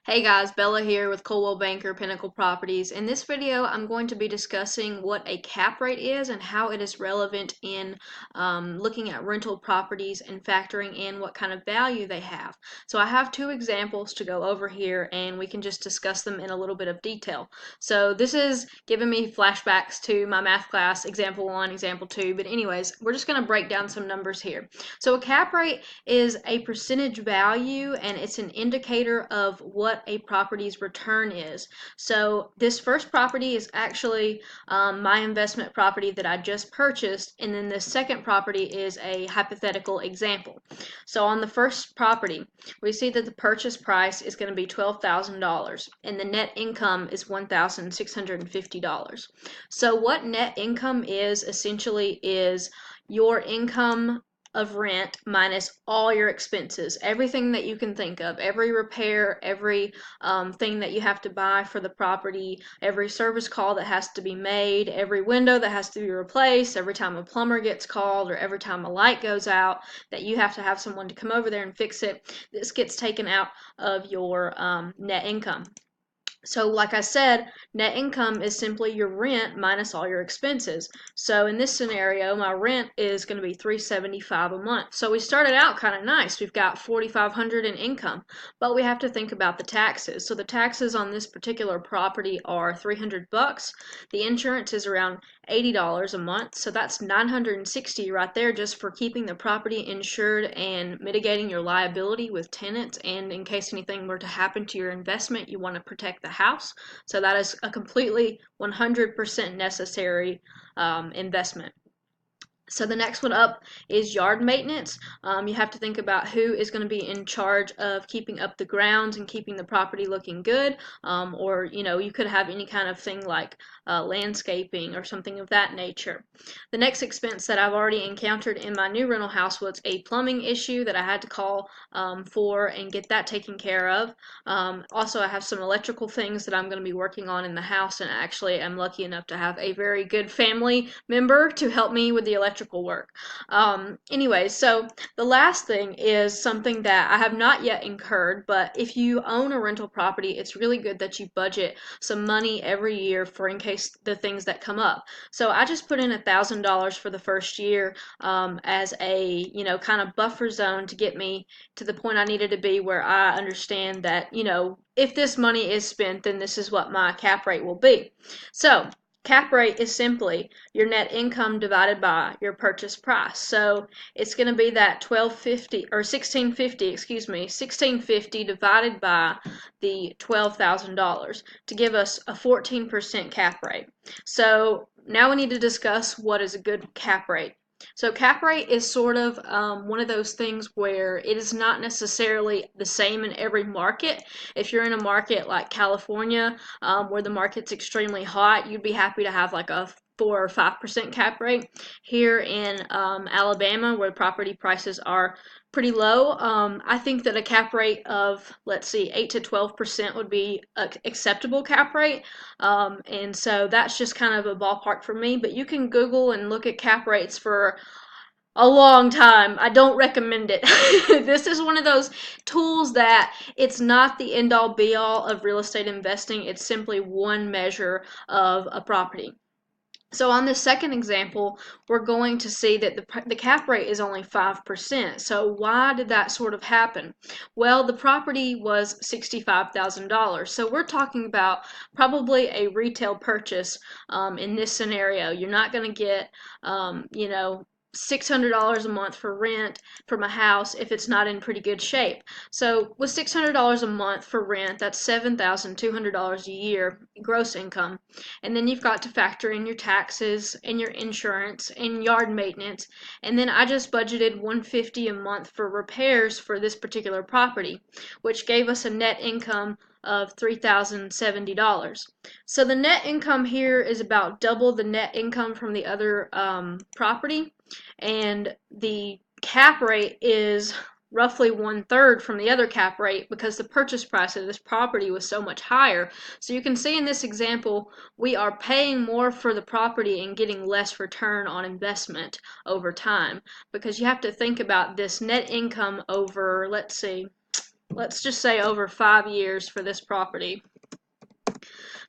Hey guys, Bella here with Coldwell Banker Pinnacle Properties. In this video, I'm going to be discussing what a cap rate is and how it is relevant in looking at rental properties and factoring in what kind of value they have. So I have two examples to go over here and we can just discuss them in a little bit of detail. So this is giving me flashbacks to my math class, example 1, example 2, but anyways, we're just going to break down some numbers here. So a cap rate is a percentage value and it's an indicator of what a property's return is. So this first property is actually my investment property that I just purchased, and then the second property is a hypothetical example. So on the first property, we see that the purchase price is going to be $12,000 and the net income is $1,650. So what net income is essentially is your income of rent minus all your expenses, everything that you can think of, every repair, every thing that you have to buy for the property, every service call that has to be made, every window that has to be replaced, every time a plumber gets called, or every time a light goes out that you have to have someone to come over there and fix it. This gets taken out of your net income. So like I said, net income is simply your rent minus all your expenses. So in this scenario, my rent is going to be $375 a month. So we started out kind of nice. We've got $4,500 in income, but we have to think about the taxes. So the taxes on this particular property are $300. The insurance is around $80 a month. So that's $960 right there just for keeping the property insured and mitigating your liability with tenants, and in case anything were to happen to your investment, you want to protect the house. So that is a completely 100% necessary investment. So the next one up is yard maintenance. You have to think about who is going to be in charge of keeping up the grounds and keeping the property looking good. Or, you could have any kind of thing like landscaping or something of that nature. The next expense that I've already encountered in my new rental house was a plumbing issue that I had to call for and get that taken care of. Also, I have some electrical things that I'm going to be working on in the house, and actually I'm lucky enough to have a very good family member to help me with the electrical work. Anyway, so the last thing is something that I have not yet incurred, but if you own a rental property, it's really good that you budget some money every year for in case the things that come up. So I just put in $1,000 for the first year as a kind of buffer zone to get me to the point I needed to be where I understand that if this money is spent, then this is what my cap rate will be. So cap rate is simply your net income divided by your purchase price. So it's going to be that 1250 or 1650, excuse me, 1650 divided by the $12,000 to give us a 14% cap rate. So now we need to discuss what is a good cap rate. So cap rate is sort of one of those things where it is not necessarily the same in every market. If you're in a market like California, where the market's extremely hot, you'd be happy to have like a 4 or 5% cap rate. Here in Alabama, where property prices are pretty low, I think that a cap rate of, let's see, 8 to 12% would be an acceptable cap rate. And so that's just kind of a ballpark for me. But you can Google and look at cap rates for a long time. I don't recommend it. This is one of those tools that it's not the end all be all of real estate investing. It's simply one measure of a property. So on this second example, we're going to see that the cap rate is only 5%. So why did that sort of happen? Well, the property was $65,000. So we're talking about probably a retail purchase in this scenario. You're not going to get, $600 a month for rent from a house if it's not in pretty good shape. So with $600 a month for rent, that's $7,200 a year gross income. And then you've got to factor in your taxes and your insurance and yard maintenance. And then I just budgeted $150 a month for repairs for this particular property, which gave us a net income of $3,070. So the net income here is about double the net income from the other property, and the cap rate is roughly 1/3 from the other cap rate because the purchase price of this property was so much higher. So you can see in this example, we are paying more for the property and getting less return on investment over time, because you have to think about this net income over, let's see, let's just say over 5 years for this property.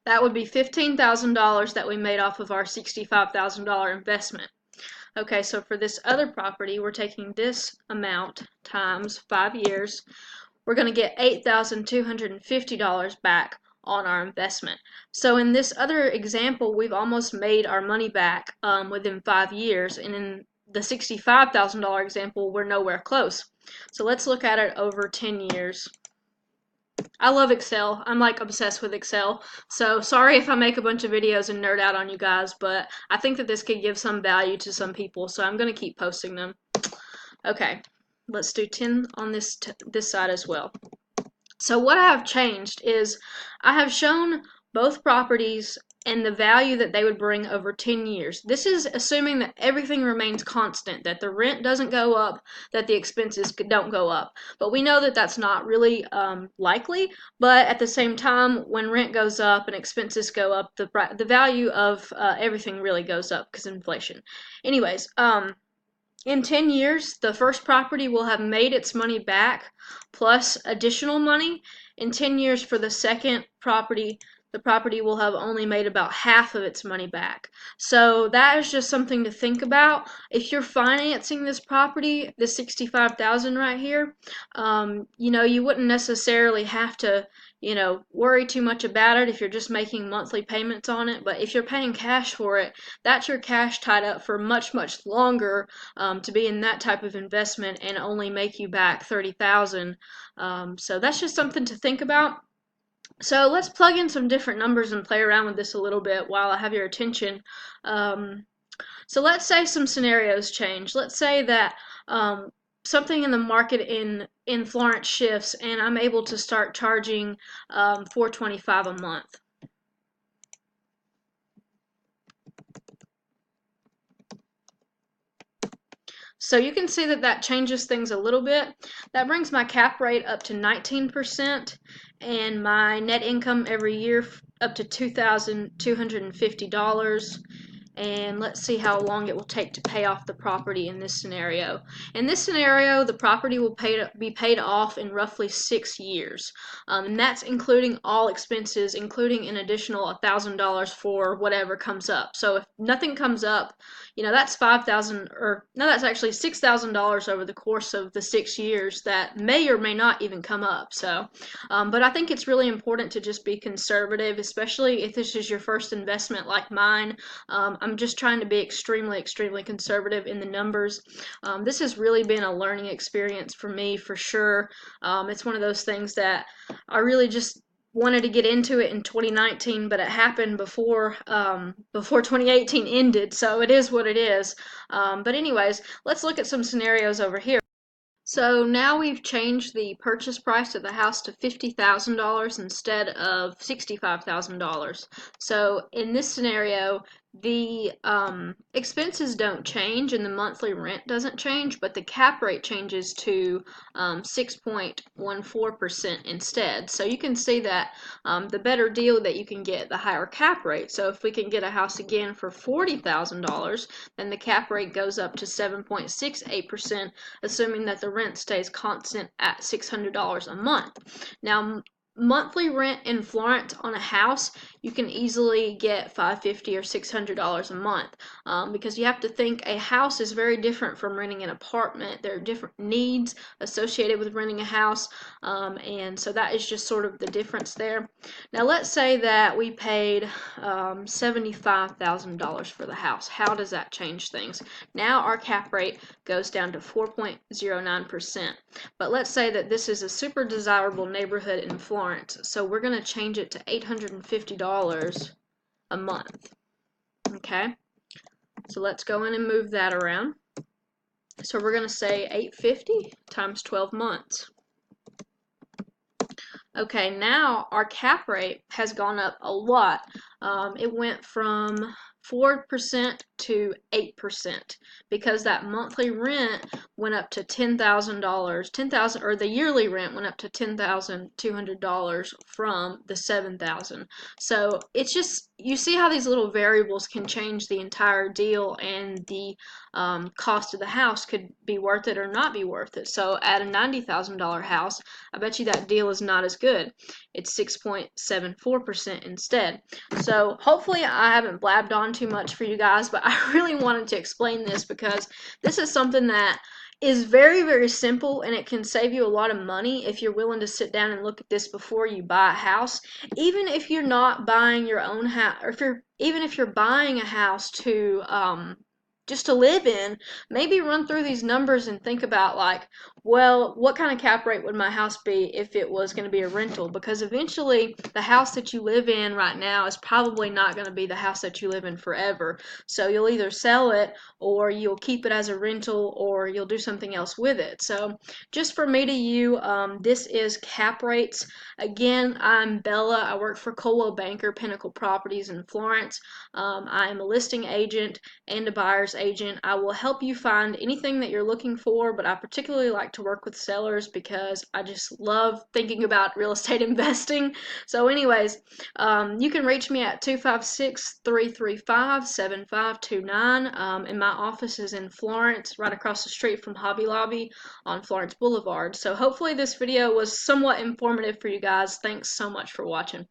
That would be $15,000 that we made off of our $65,000 investment. Okay, so for this other property, we're taking this amount times 5 years. We're going to get $8,250 back on our investment. So in this other example, we've almost made our money back within 5 years, and in the $65,000 example, we're nowhere close. So let's look at it over 10 years. I love Excel. I'm like obsessed with Excel. So sorry if I make a bunch of videos and nerd out on you guys, but I think that this could give some value to some people, so I'm going to keep posting them. Okay, let's do 10 on this side as well. So what I have changed is I have shown both properties and the value that they would bring over 10 years. This is assuming that everything remains constant, that the rent doesn't go up, that the expenses don't go up. But we know that that's not really likely, but at the same time, when rent goes up and expenses go up, the value of everything really goes up because of inflation. Anyways, in 10 years, the first property will have made its money back plus additional money. In 10 years for the second property, the property will have only made about half of its money back. So that is just something to think about. If you're financing this property, the $65,000 right here, you wouldn't necessarily have to worry too much about it if you're just making monthly payments on it. But if you're paying cash for it, that's your cash tied up for much, much longer to be in that type of investment and only make you back $30,000. So that's just something to think about. So let's plug in some different numbers and play around with this a little bit while I have your attention. So let's say some scenarios change. Let's say that something in the market in Florence shifts and I'm able to start charging $425 a month. So you can see that that changes things a little bit. That brings my cap rate up to 19% and my net income every year up to $2,250. And let's see how long it will take to pay off the property in this scenario. In this scenario, the property will be paid off in roughly 6 years. And that's including all expenses, including an additional $1,000 for whatever comes up. So if nothing comes up, that's that's actually $6,000 over the course of the 6 years that may or may not even come up. So, but I think it's really important to just be conservative, especially if this is your first investment like mine. I'm just trying to be extremely, extremely conservative in the numbers. This has really been a learning experience for me, for sure. It's one of those things that I really just wanted to get into it in 2019, but it happened before 2018 ended, so it is what it is. But anyways, let's look at some scenarios over here. So now we've changed the purchase price of the house to $50,000 instead of $65,000. So in this scenario, the expenses don't change and the monthly rent doesn't change, but the cap rate changes to 6.14% instead. So you can see that the better deal that you can get, the higher cap rate. So if we can get a house again for $40,000, then the cap rate goes up to 7.68%, assuming that the rent stays constant at $600 a month. Now, monthly rent in Florence on a house, you can easily get $550 or $600 a month, because you have to think a house is very different from renting an apartment. There are different needs associated with renting a house, and so that is just sort of the difference there. Now let's say that we paid $75,000 for the house. How does that change things? Now our cap rate goes down to 4.09%, but let's say that this is a super desirable neighborhood in Florence. So we're going to change it to $850 a month. Okay, so let's go in and move that around. So we're going to say $850 times 12 months. Okay, now our cap rate has gone up a lot. It went from 4% to 8% because that monthly rent went up to $10,000. 10,000, or the yearly rent went up to $10,200 from the $7,000. So it's just, you see how these little variables can change the entire deal, and the cost of the house could be worth it or not be worth it. So at a $90,000 house, I bet you that deal is not as good. It's 6.74% instead. So hopefully I haven't blabbed on too much for you guys, but I really wanted to explain this because this is something that is very, very simple, and it can save you a lot of money if you're willing to sit down and look at this before you buy a house. Even if you're not buying your own house, or even if you're buying a house to just to live in, maybe run through these numbers and think about, like, well, what kind of cap rate would my house be if it was going to be a rental? Because eventually the house that you live in right now is probably not going to be the house that you live in forever. So you'll either sell it, or you'll keep it as a rental, or you'll do something else with it. So just for me to you, this is cap rates. Again, I'm Bella. I work for Coldwell Banker Pinnacle Properties in Florence. I am a listing agent and a buyer's agent. I will help you find anything that you're looking for, but I particularly like to work with sellers because I just love thinking about real estate investing. So anyways, you can reach me at 256-335-7529, and my office is in Florence, right across the street from Hobby Lobby on Florence Boulevard. So hopefully this video was somewhat informative for you guys. Thanks so much for watching.